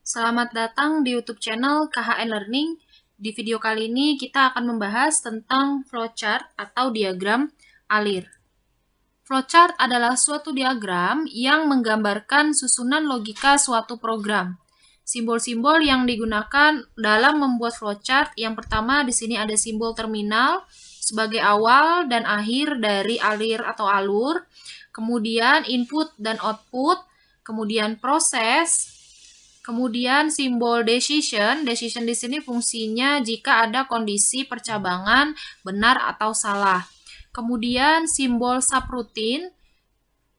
Selamat datang di YouTube channel KHN Learning. Di video kali ini kita akan membahas tentang flowchart atau diagram alir. Flowchart adalah suatu diagram yang menggambarkan susunan logika suatu program. Simbol-simbol yang digunakan dalam membuat flowchart, yang pertama di sini ada simbol terminal sebagai awal dan akhir dari alir atau alur, kemudian input dan output, kemudian proses, kemudian simbol decision. Decision di sini fungsinya jika ada kondisi percabangan benar atau salah. Kemudian simbol subroutine,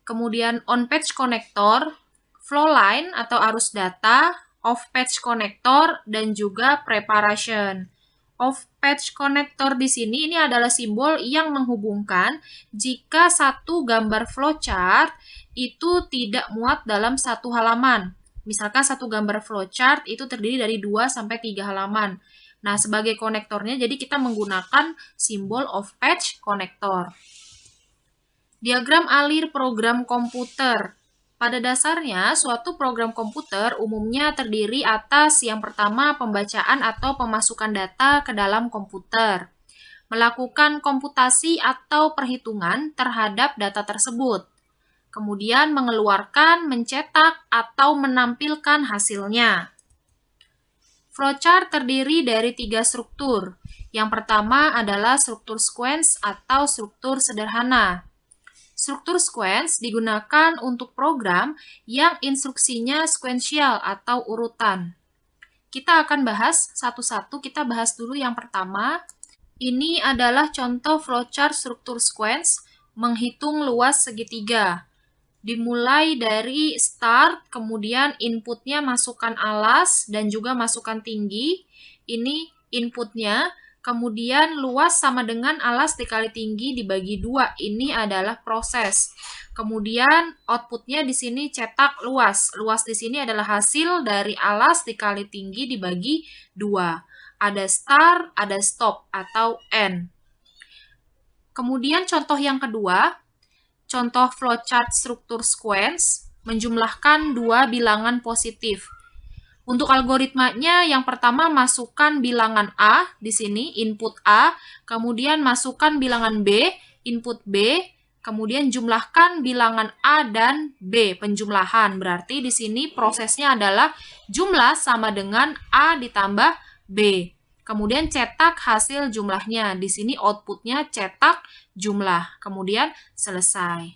kemudian on-page connector, flow line atau arus data, off-page connector, dan juga preparation. Off-page connector di sini ini adalah simbol yang menghubungkan jika satu gambar flowchart itu tidak muat dalam satu halaman. Misalkan satu gambar flowchart itu terdiri dari 2-3 halaman. Nah, sebagai konektornya, jadi kita menggunakan simbol off-page connector. Diagram alir program komputer. Pada dasarnya, suatu program komputer umumnya terdiri atas yang pertama pembacaan atau pemasukan data ke dalam komputer, melakukan komputasi atau perhitungan terhadap data tersebut, kemudian mengeluarkan, mencetak, atau menampilkan hasilnya. Flowchart terdiri dari 3 struktur. Yang pertama adalah struktur sequence atau struktur sederhana. Struktur sequence digunakan untuk program yang instruksinya sequential atau urutan. Kita akan bahas satu-satu, kita bahas dulu yang pertama. Ini adalah contoh flowchart struktur sequence menghitung luas segitiga. Dimulai dari start, kemudian inputnya masukan alas dan juga masukan tinggi. Ini inputnya, kemudian luas sama dengan alas dikali tinggi dibagi 2. Ini adalah proses. Kemudian outputnya di sini cetak luas. Luas di sini adalah hasil dari alas dikali tinggi dibagi 2. Ada start, ada stop atau end. Kemudian contoh yang kedua, contoh flowchart struktur sequence menjumlahkan 2 bilangan positif. Untuk algoritmanya, yang pertama masukkan bilangan A di sini, input A, kemudian masukkan bilangan B, input B, kemudian jumlahkan bilangan A dan B, penjumlahan. Berarti di sini prosesnya adalah jumlah sama dengan A ditambah B. Kemudian cetak hasil jumlahnya. Di sini outputnya cetak jumlah. Kemudian selesai.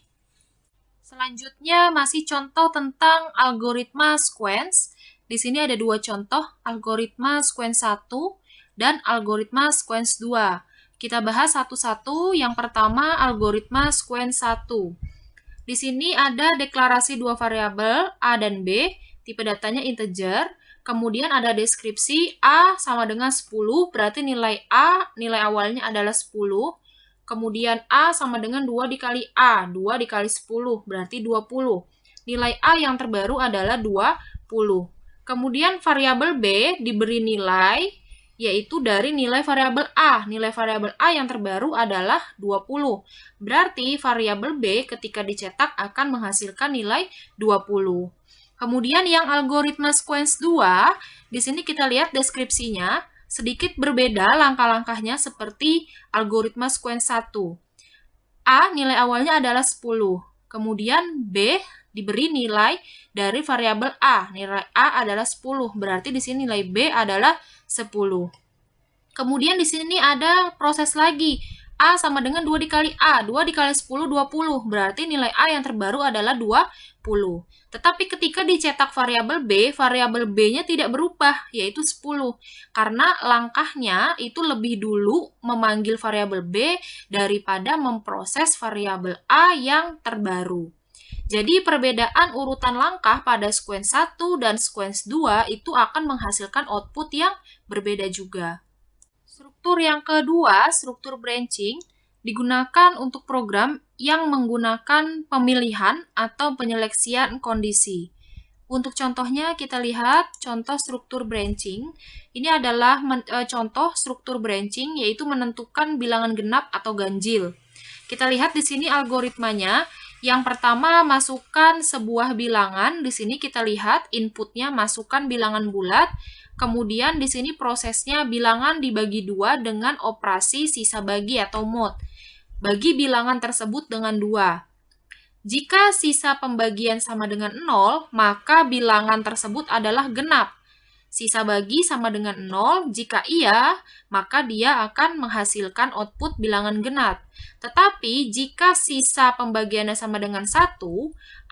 Selanjutnya masih contoh tentang algoritma sequence. Di sini ada 2 contoh, algoritma sequence 1 dan algoritma sequence 2. Kita bahas satu-satu. Yang pertama, algoritma sequence 1. Di sini ada deklarasi 2 variabel, A dan B, tipe datanya integer. Kemudian ada deskripsi A sama dengan 10, berarti nilai A, nilai awalnya adalah 10. Kemudian A sama dengan 2 dikali A, 2 dikali 10, berarti 20. Nilai A yang terbaru adalah 20. Kemudian variabel B diberi nilai, yaitu dari nilai variabel A. Nilai variabel A yang terbaru adalah 20. Berarti variabel B ketika dicetak akan menghasilkan nilai 20. Kemudian yang algoritma sequence 2, di sini kita lihat deskripsinya, sedikit berbeda langkah-langkahnya seperti algoritma sequence 1. A nilai awalnya adalah 10. Kemudian B diberi nilai dari variabel A. Nilai A adalah 10. Berarti di sini nilai B adalah 10. Kemudian di sini ada proses lagi. A sama dengan 2 dikali A. 2 dikali 10, 20. Berarti nilai A yang terbaru adalah 20. Tetapi ketika dicetak variabel B-nya tidak berubah, yaitu 10. Karena langkahnya itu lebih dulu memanggil variabel B daripada memproses variabel A yang terbaru. Jadi perbedaan urutan langkah pada sequence 1 dan sequence 2 itu akan menghasilkan output yang berbeda juga. Struktur yang kedua, struktur branching, digunakan untuk program yang menggunakan pemilihan atau penyeleksian kondisi. Untuk contohnya kita lihat contoh struktur branching. Ini adalah contoh struktur branching, yaitu menentukan bilangan genap atau ganjil. Kita lihat di sini algoritmanya. Yang pertama, masukkan sebuah bilangan. Di sini kita lihat inputnya masukkan bilangan bulat. Kemudian di sini prosesnya bilangan dibagi dua dengan operasi sisa bagi atau mod. Bagi bilangan tersebut dengan 2. Jika sisa pembagian sama dengan 0, maka bilangan tersebut adalah genap. Sisa bagi sama dengan 0, jika iya, maka dia akan menghasilkan output bilangan genap. Tetapi jika sisa pembagiannya sama dengan 1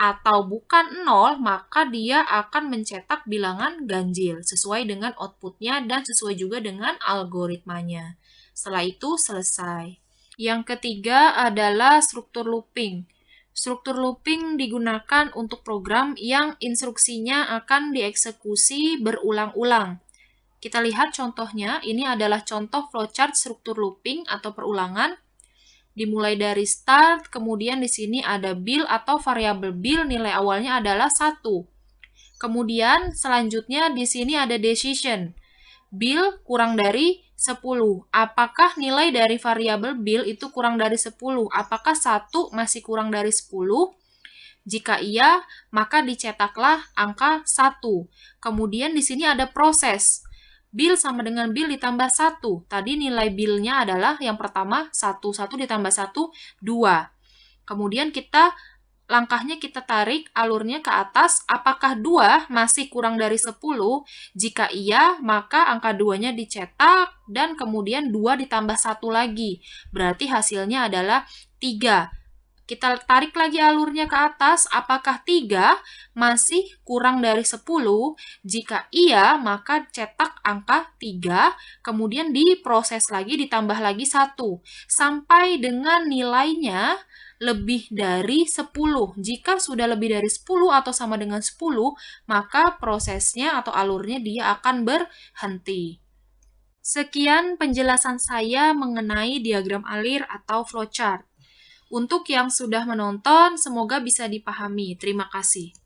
atau bukan 0, maka dia akan mencetak bilangan ganjil sesuai dengan outputnya dan sesuai juga dengan algoritmanya. Setelah itu selesai. Yang ketiga adalah struktur looping. Struktur looping digunakan untuk program yang instruksinya akan dieksekusi berulang-ulang. Kita lihat contohnya, ini adalah contoh flowchart struktur looping atau perulangan. Dimulai dari start, kemudian di sini ada bill atau variabel bill, nilai awalnya adalah 1. Kemudian selanjutnya di sini ada decision. Bill kurang dari 10. Apakah nilai dari variabel bill itu kurang dari 10? Apakah 1 masih kurang dari 10? Jika iya, maka dicetaklah angka 1. Kemudian di sini ada proses. Bill sama dengan bill ditambah 1. Tadi nilai bill-nya adalah yang pertama 1. 1 ditambah 1, 2. Kemudian langkahnya kita tarik alurnya ke atas, apakah 2 masih kurang dari 10? Jika iya, maka angka 2-nya dicetak, dan kemudian 2 ditambah 1 lagi. Berarti hasilnya adalah 3. Kita tarik lagi alurnya ke atas, apakah 3 masih kurang dari 10? Jika iya, maka cetak angka 3, kemudian diproses lagi, ditambah lagi 1. Sampai dengan nilainya lebih dari 10. Jika sudah lebih dari 10 atau sama dengan 10, maka prosesnya atau alurnya dia akan berhenti. Sekian penjelasan saya mengenai diagram alir atau flowchart. Untuk yang sudah menonton, semoga bisa dipahami. Terima kasih.